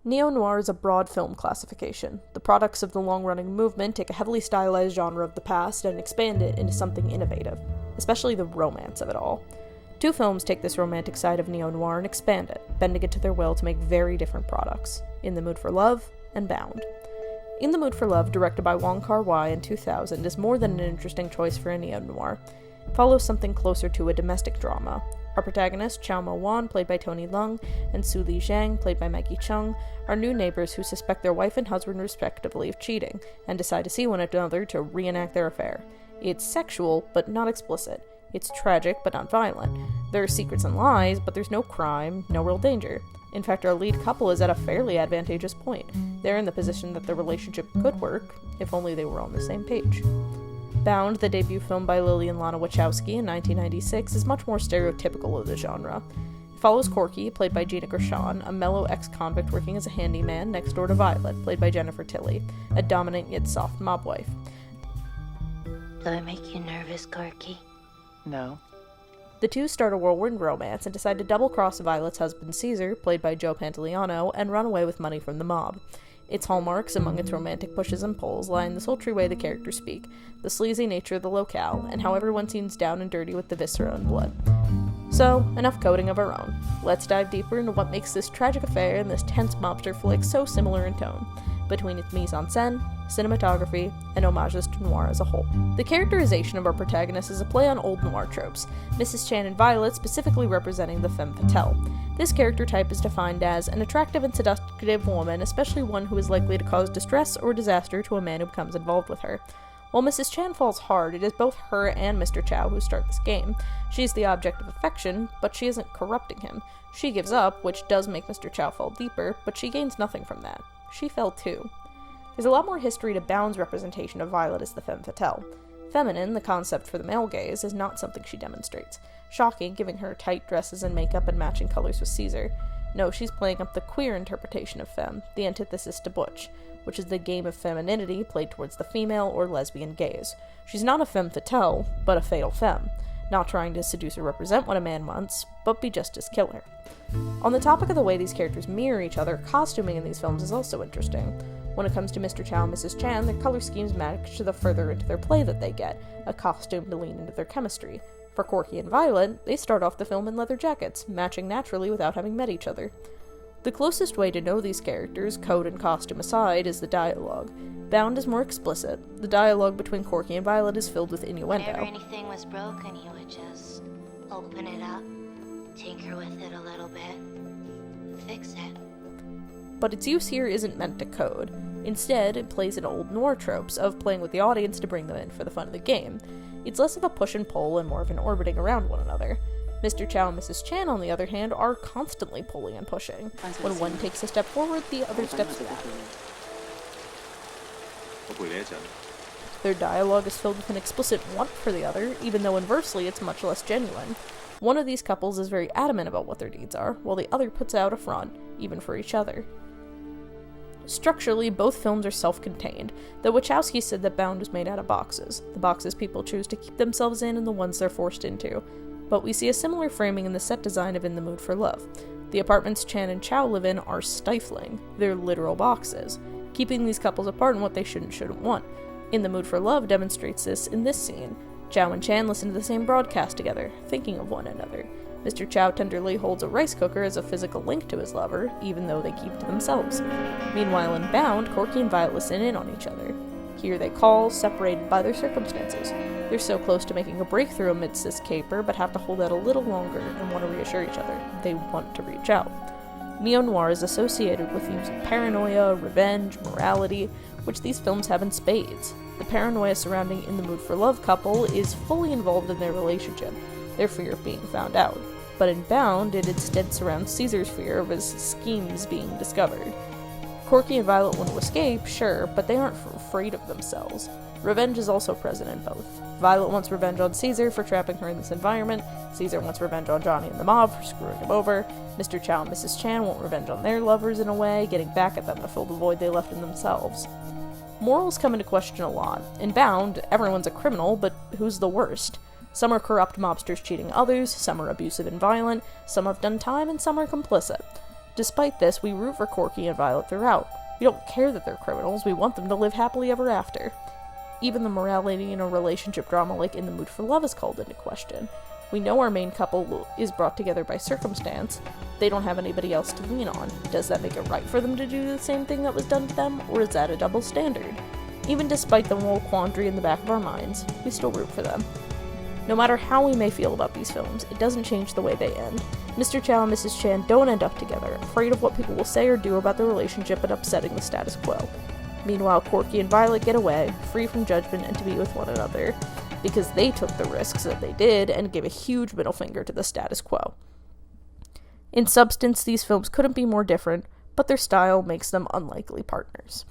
Neo-noir is a broad film classification. The products of the long-running movement take a heavily stylized genre of the past and expand it into something innovative, especially the romance of it all. Two films take this romantic side of neo-noir and expand it, bending it to their will to make very different products: In the Mood for Love and Bound. In the Mood for Love, directed by Wong Kar-wai in 2000, is more than an interesting choice for a neo-noir. It follows something closer to a domestic drama. Our protagonists, Chao Mo-wan, played by Tony Leung, and Su Li Zhang, played by Maggie Chung, are new neighbors who suspect their wife and husband respectively of cheating, and decide to see one another to reenact their affair. It's sexual, but not explicit. It's tragic, but not violent. There are secrets and lies, but there's no crime, no real danger. In fact, our lead couple is at a fairly advantageous point. They're in the position that their relationship could work, if only they were on the same page. Bound, the debut film by Lily and Lana Wachowski in 1996, is much more stereotypical of the genre. It follows Corky, played by Gina Gershon, a mellow ex-convict working as a handyman next door to Violet, played by Jennifer Tilly, a dominant yet soft mob wife. Do I make you nervous, Corky? No. The two start a whirlwind romance and decide to double-cross Violet's husband Caesar, played by Joe Pantoliano, and run away with money from the mob. Its hallmarks among its romantic pushes and pulls lie in the sultry way the characters speak, the sleazy nature of the locale, and how everyone seems down and dirty with the viscera and blood. So, enough coding of our own. Let's dive deeper into what makes this tragic affair and this tense mobster flick so similar in tone, between its mise-en-scène, cinematography, and homages to noir as a whole. The characterization of our protagonist is a play on old noir tropes, Mrs. Chan and Violet specifically representing the femme fatale. This character type is defined as an attractive and seductive woman, especially one who is likely to cause distress or disaster to a man who becomes involved with her. While Mrs. Chan falls hard, it is both her and Mr. Chow who start this game. She is the object of affection, but she isn't corrupting him. She gives up, which does make Mr. Chow fall deeper, but she gains nothing from that. She fell too. There's a lot more history to Bound's representation of Violet as the femme fatale. Feminine, the concept for the male gaze, is not something she demonstrates. Shocking, giving her tight dresses and makeup and matching colors with Caesar. No, she's playing up the queer interpretation of femme, the antithesis to butch, which is the game of femininity played towards the female or lesbian gaze. She's not a femme fatale, but a fatal femme, not trying to seduce or represent what a man wants, but be just as killer. On the topic of the way these characters mirror each other, costuming in these films is also interesting. When it comes to Mr. Chow and Mrs. Chan, their color schemes match the further into their play that they get, a costume to lean into their chemistry. For Corky and Violet, they start off the film in leather jackets, matching naturally without having met each other. The closest way to know these characters, code and costume aside, is the dialogue. Bound is more explicit. The dialogue between Corky and Violet is filled with innuendo. Whenever anything was broken, you would just open it up, tinker with it a little bit, fix it. But its use here isn't meant to code. Instead, it plays in old noir tropes of playing with the audience to bring them in for the fun of the game. It's less of a push and pull and more of an orbiting around one another. Mr. Chow and Mrs. Chan, on the other hand, are constantly pulling and pushing. When one takes a step forward, the other steps back. Their dialogue is filled with an explicit want for the other, even though inversely it's much less genuine. One of these couples is very adamant about what their needs are, while the other puts out a front, even for each other. Structurally, both films are self-contained. The Wachowskis said that Bound was made out of boxes, the boxes people choose to keep themselves in and the ones they're forced into. But we see a similar framing in the set design of In the Mood for Love. The apartments Chan and Chow live in are stifling. They're literal boxes, keeping these couples apart in what they shouldn't want. In the Mood for Love demonstrates this in this scene. Chow and Chan listen to the same broadcast together, thinking of one another. Mr. Chow tenderly holds a rice cooker as a physical link to his lover, even though they keep to themselves. Meanwhile, in Bound, Corky and Violet listen in on each other. Here they call, separated by their circumstances. They're so close to making a breakthrough amidst this caper, but have to hold out a little longer and want to reassure each other. They want to reach out. Neo-noir is associated with themes of paranoia, revenge, morality, which these films have in spades. The paranoia surrounding In the Mood for Love couple is fully involved in their relationship, their fear of being found out. But in Bound, it instead surrounds Caesar's fear of his schemes being discovered. Corky and Violet want to escape, sure, but they aren't afraid of themselves. Revenge is also present in both. Violet wants revenge on Caesar for trapping her in this environment, Caesar wants revenge on Johnny and the mob for screwing him over, Mr. Chow and Mrs. Chan want revenge on their lovers in a way, getting back at them to fill the void they left in themselves. Morals come into question a lot. In Bound, everyone's a criminal, but who's the worst? Some are corrupt mobsters cheating others, some are abusive and violent, some have done time, and some are complicit. Despite this, we root for Corky and Violet throughout. We don't care that they're criminals, we want them to live happily ever after. Even the morality in a relationship drama like In the Mood for Love is called into question. We know our main couple is brought together by circumstance. They don't have anybody else to lean on. Does that make it right for them to do the same thing that was done to them, or is that a double standard? Even despite the moral quandary in the back of our minds, we still root for them. No matter how we may feel about these films, it doesn't change the way they end. Mr. Chow and Mrs. Chan don't end up together, afraid of what people will say or do about their relationship and upsetting the status quo. Meanwhile, Corky and Violet get away, free from judgment and to be with one another, because they took the risks that they did and gave a huge middle finger to the status quo. In substance, these films couldn't be more different, but their style makes them unlikely partners.